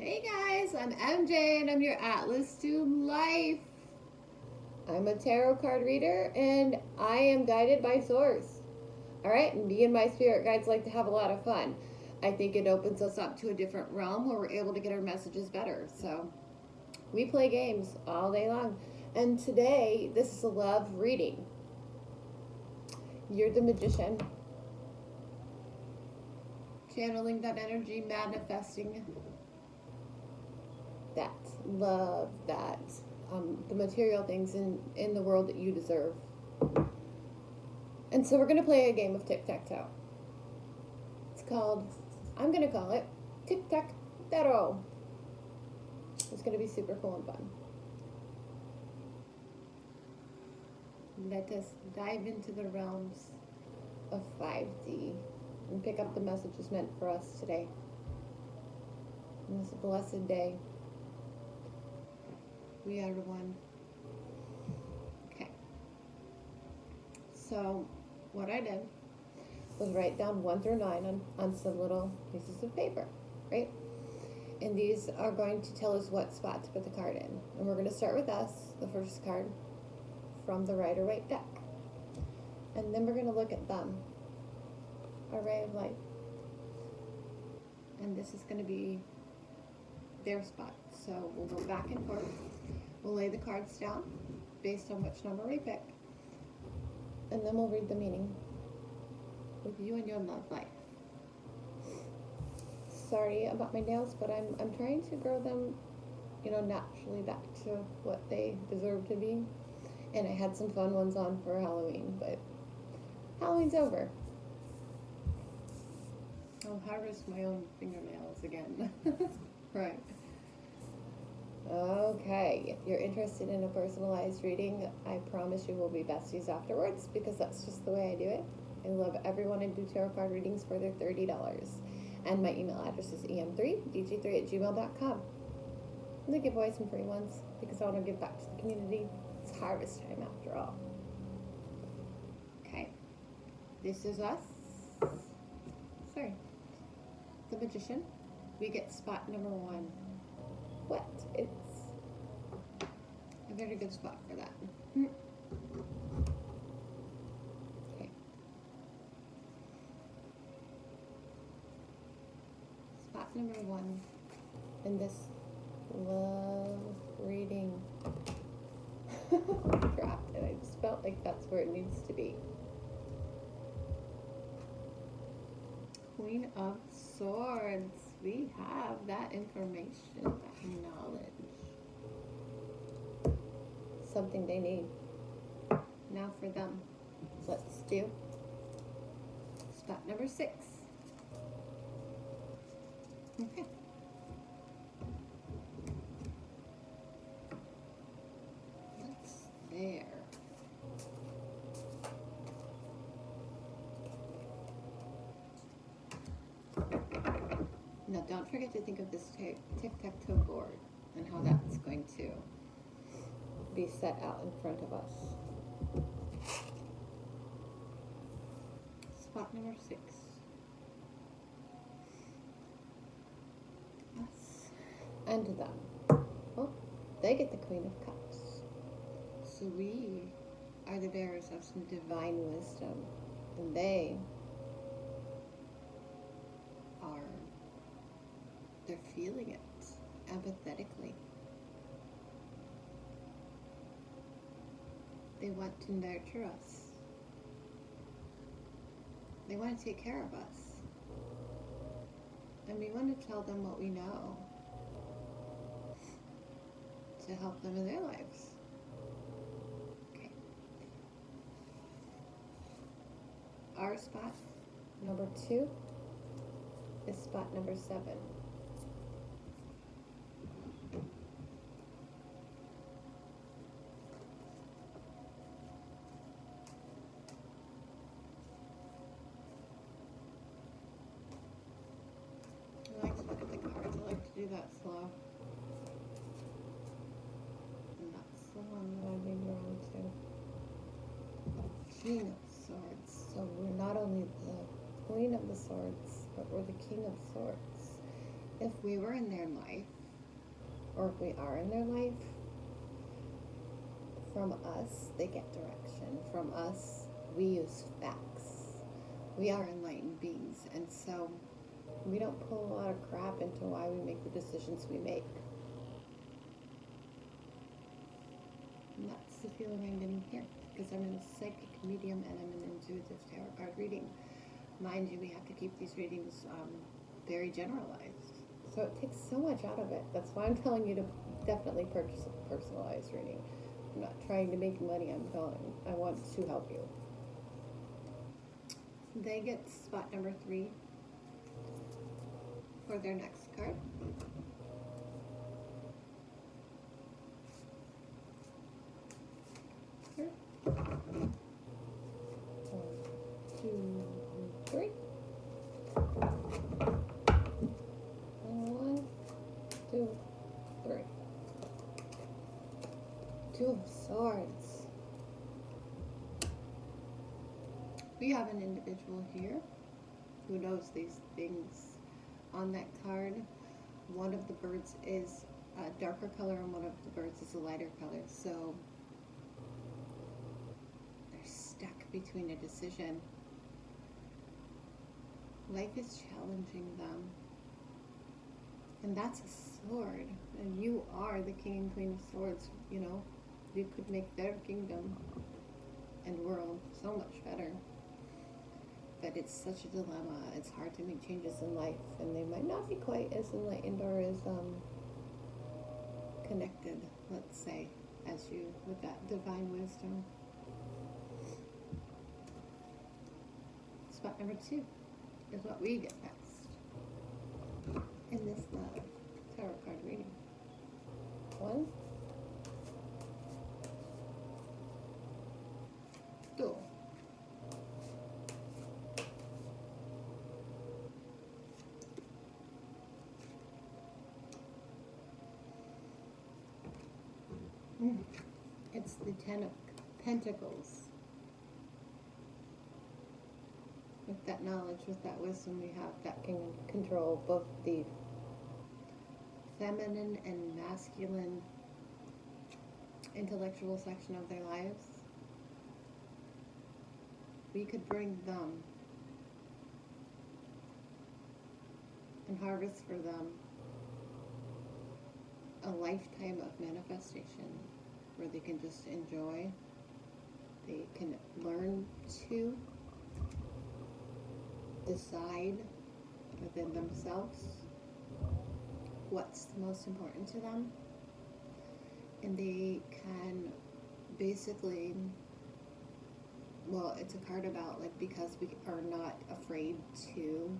Hey guys, I'm MJ and I'm your Atlas to Life. I'm a tarot card reader and I am guided by Source. Alright, and me and my spirit guides like to have a lot of fun. I think it opens us up to a different realm where we're able to get our messages better. So we play games all day long. And today, this is a love reading. You're the magician. Channeling that energy, manifesting that love, that the material things in the world that you deserve. And so we're going to play a game of tic-tac-toe. It's called, I'm going to call it tic-tac-tarot. It's going to be super cool and fun. Let us dive into the realms of 5D and pick up the messages meant for us today. On this blessed day. We are one. Okay. So what I did was write down 1 through 9 on some little pieces of paper, right? And these are going to tell us what spot to put the card in. And we're going to start with us, the first card from the Rider-Waite deck. And then we're going to look at them. A ray of light. And this is going to be their spot. So we'll go back and forth. We'll lay the cards down based on which number we pick. And then we'll read the meaning with you and your love life. Sorry about my nails, but I'm trying to grow them, naturally back to what they deserve to be. And I had some fun ones on for Halloween, but Halloween's over. I'll harvest my own fingernails again. Right. Okay, if you're interested in a personalized reading, I promise you we'll be besties afterwards because that's just the way I do it. I love everyone and do tarot card readings for their $30. And my email address is em3dg3@gmail.com. I'm going to give away some free ones because I want to give back to the community. It's harvest time after all. Okay, this is us. Sorry. The magician. We get spot number 1. What? It's a very good spot for that. Okay. Spot number 1 in this love reading. Crap, and I just felt like that's where it needs to be. Queen of Swords. We have that information, that knowledge. Something they need. Now for them. Let's do spot number 6. Okay. That's there. Now don't forget to think of this tic-tac-toe board and how that's going to be set out in front of us. Spot number 6. Us and them. Oh, they get the Queen of Cups. So we are the bearers of some divine wisdom, and they're feeling it empathetically. They want to nurture us. They want to take care of us. And we want to tell them what we know to help them in their lives. Okay. Our spot number 2 is spot number 7. I like to look at the cards. I like to do that slow. And that's the one that I've been drawn to. King of Swords. So we're not only the Queen of the Swords, but we're the King of Swords. If we were in their life, or if we are in their life, from us, they get direction. From us, we use facts. We are enlightened beings, and so we don't pull a lot of crap into why we make the decisions we make. And that's the feeling I'm getting here, because I'm a psychic medium and I'm an intuitive tarot card reading. Mind you, we have to keep these readings very generalized. So it takes so much out of it. That's why I'm telling you to definitely purchase a personalized reading. I'm not trying to make money, I want to help you. They get spot number 3 for their next card. Here. 1, 2, 3. And 1, 2, 3. 2 of Swords. We have an individual here who knows these things. On that card, one of the birds is a darker color and one of the birds is a lighter color. So they're stuck between a decision. Life is challenging them. And that's a sword. And you are the king and queen of swords, you know. You could make their kingdom and world so much better. But it's such a dilemma. It's hard to make changes in life, and they might not be quite as enlightened or as connected, let's say, as you with that divine wisdom. Spot number 2 is what we get next in this tarot card reading. 1, 2. It's the 10 of Pentacles. With that knowledge, with that wisdom we have, that can control both the feminine and masculine intellectual section of their lives. We could bring them and harvest for them a lifetime of manifestation where they can just enjoy, they can learn to decide within themselves what's the most important to them, and they can basically, well, it's a card about, like, because we are not afraid to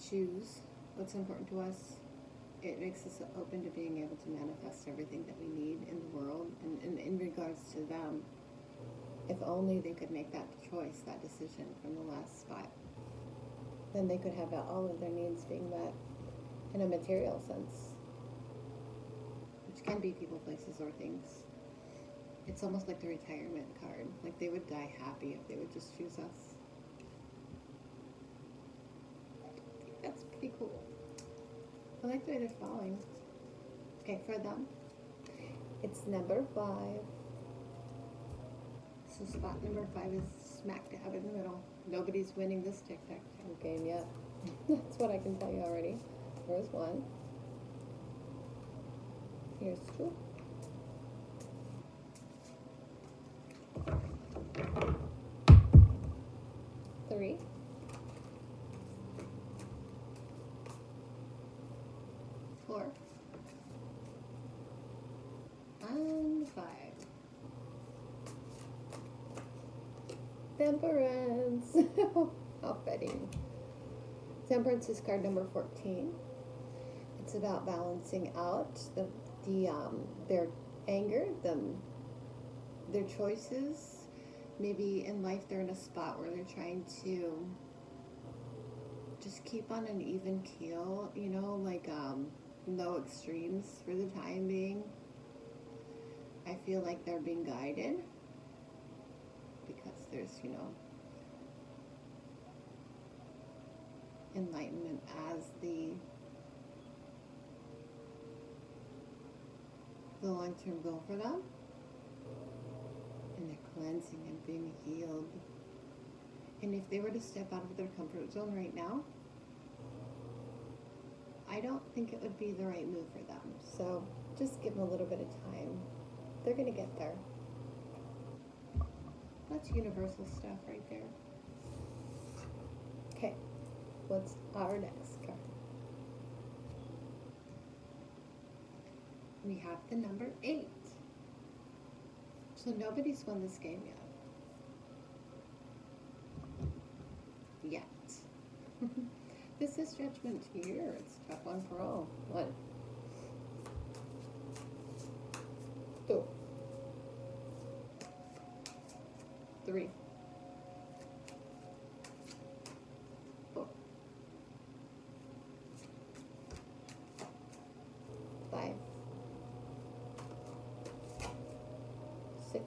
choose what's important to us, it makes us open to being able to manifest everything that we need in the world. And in regards to them, if only they could make that choice, that decision from the last spot, then they could have all of their needs being met in a material sense, which can be people, places, or things. It's almost like the retirement card. Like, they would die happy if they would just choose us. I think that's pretty cool. I like the way they're falling. Okay, for them, it's number 5. So spot number 5 is smack dab in the middle. Nobody's winning this tic-tac-toe game yet. That's what I can tell you already. Here's 1. Here's 2. Three. 4. And 5. Temperance. How fitting. Temperance is card number 14. It's about balancing out their anger, their choices. Maybe in life they're in a spot where they're trying to just keep on an even keel, you know, like no extremes for the time being. I feel like they're being guided because there's, you know, enlightenment as the the long-term goal for them, and they're cleansing and being healed. And if they were to step out of their comfort zone right now, I don't think it would be the right move for them. So just give them a little bit of time. They're going to get there. That's universal stuff right there. Okay, what's our next card? We have the number 8. So nobody's won this game yet. This is Judgment here. It's a tough one for all. 1, 2, 3, 4, 5, 6.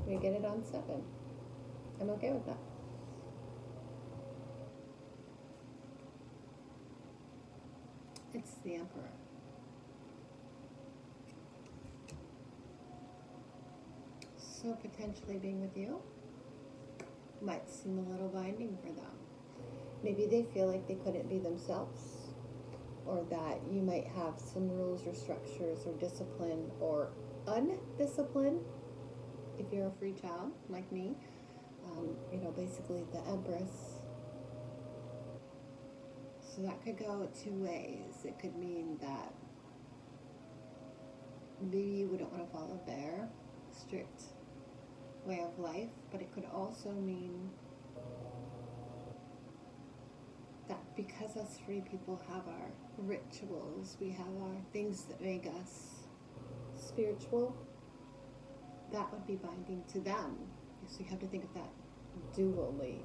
We get it on 7. I'm okay with that. It's the Emperor. So potentially being with you might seem a little binding for them. Maybe they feel like they couldn't be themselves, or that you might have some rules or structures or discipline or undiscipline if you're a free child like me. Basically the Empress. So that could go 2 ways. It could mean that maybe you wouldn't want to follow their strict way of life, but it could also mean that because us free people have our rituals, we have our things that make us spiritual, that would be binding to them. So you have to think of that dually,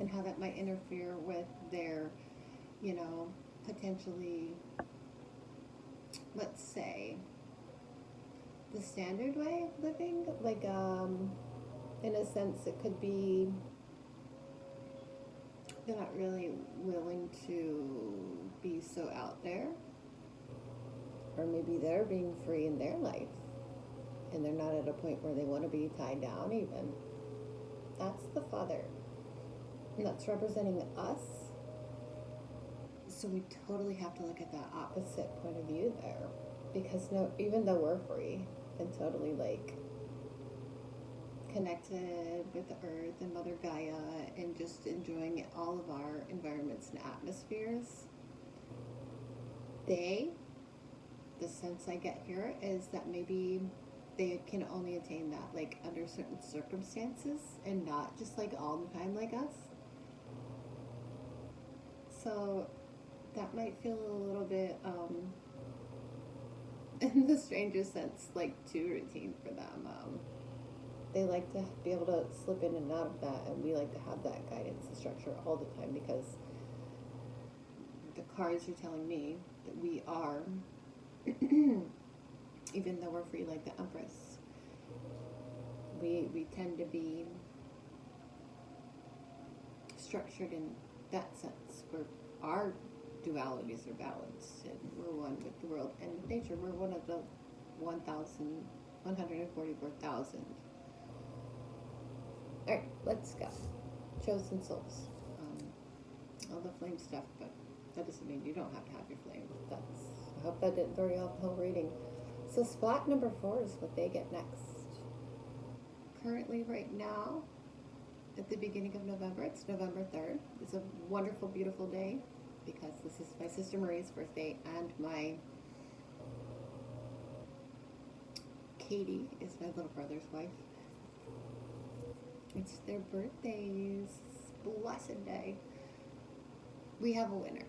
and how that might interfere with their, potentially, let's say, the standard way of living. Like, in a sense, it could be they're not really willing to be so out there, or maybe they're being free in their life, and they're not at a point where they want to be tied down even. That's the Father. And that's representing us. So we totally have to look at that opposite point of view there. Because even though we're free and totally connected with the earth and Mother Gaia and just enjoying all of our environments and atmospheres, the sense I get here is that maybe they can only attain that under certain circumstances and not just all the time like us. So that might feel a little bit in the strangest sense too routine for them. They like to be able to slip in and out of that, and we like to have that guidance and structure all the time, because the cards are telling me that we are even though we're free like the Empress, we tend to be structured in that sense, where our dualities are balanced, and we're one with the world and with nature. We're one of the 144,000. All right, let's go. Chosen souls. All the flame stuff, but that doesn't mean you don't have to have your flame. I hope that didn't throw you off the whole reading. So spot number 4 is what they get next. Currently, right now, at the beginning of November, it's November 3rd. It's a wonderful, beautiful day, because this is my sister Marie's birthday, and my Katie is my little brother's wife. It's their birthdays. Blessed day. We have a winner,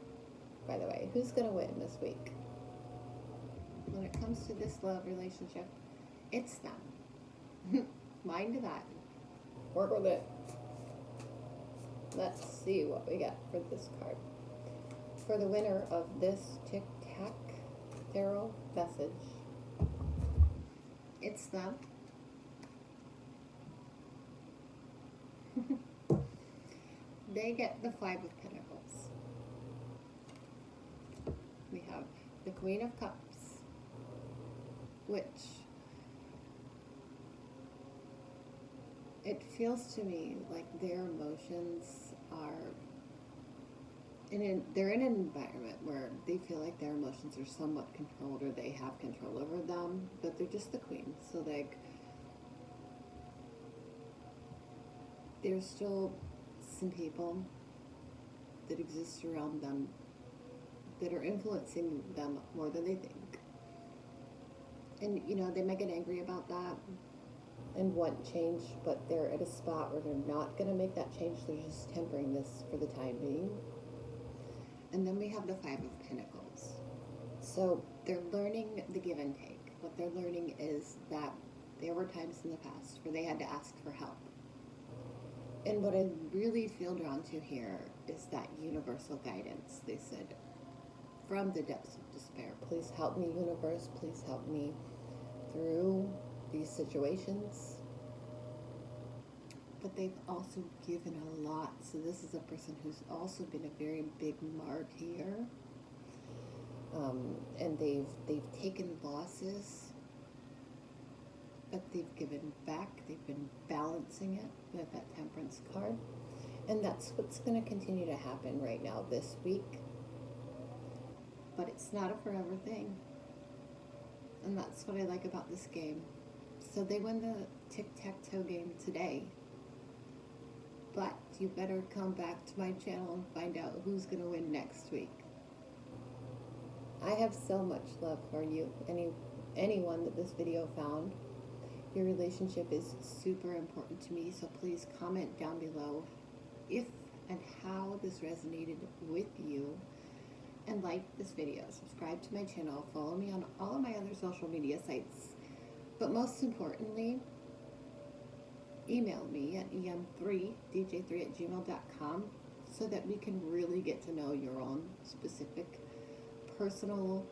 by the way. Who's going to win this week? When it comes to this love relationship, it's them. Mind that. Work with it. Let's see what we got for this card. For the winner of this Tic Tac Tarot message, it's them. They get the 5 of Pentacles. have the Queen of Cups, which it feels to me like their emotions are they're in an environment where they feel like their emotions are somewhat controlled, or they have control over them, but they're just the queen. So like, there's still some people that exist around them that are influencing them more than they think. And they might get angry about that and want change, but they're at a spot where they're not going to make that change. They're just tempering this for the time being. And then we have the Five of Pentacles. So they're learning the give and take. What they're learning is that there were times in the past where they had to ask for help. And what I really feel drawn to here is that universal guidance. They said, from the depths of despair, please help me, universe. Please help me through these situations. But they've also given a lot. So this is a person who's also been a very big martyr. And they've taken losses, but they've given back. They've been balancing it with that Temperance card. And that's what's going to continue to happen right now this week. But it's not a forever thing. And that's what I like about this game. So they win the tic-tac-toe game today. But you better come back to my channel and find out who's going to win next week. I have so much love for you, anyone that this video found. Your relationship is super important to me, so please comment down below if and how this resonated with you. And like this video, subscribe to my channel, follow me on all of my other social media sites. But most importantly, email me at em3dj3@gmail.com so that we can really get to know your own specific personal,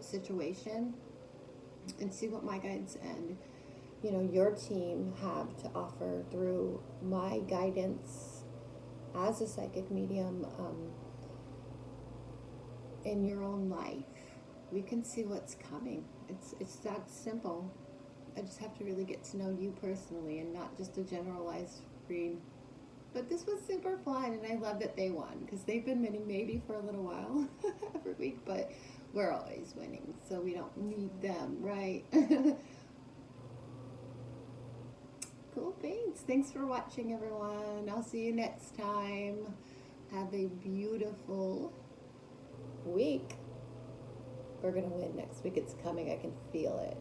situation, and see what my guides and, your team have to offer through my guidance as a psychic medium in your own life. We can see what's coming. It's that simple. I just have to really get to know you personally and not just a generalized read. But this was super fun, and I love that they won, because they've been winning maybe for a little while every week, but we're always winning, so we don't need them, right? Cool, thanks. Thanks for watching, everyone. I'll see you next time. Have a beautiful week. We're going to win next week. It's coming. I can feel it.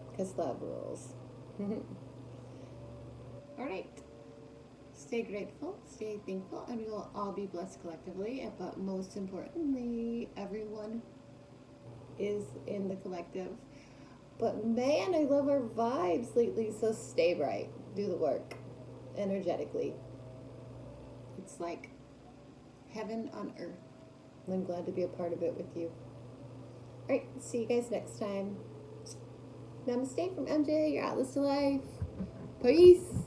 Because love rules. All right. Stay grateful, stay thankful, and we will all be blessed collectively. But most importantly, everyone is in the collective. But man, I love our vibes lately, so stay bright. Do the work energetically. It's like heaven on earth. I'm glad to be a part of it with you. All right, see you guys next time. Namaste from MJ, your Atlas to Life. Peace.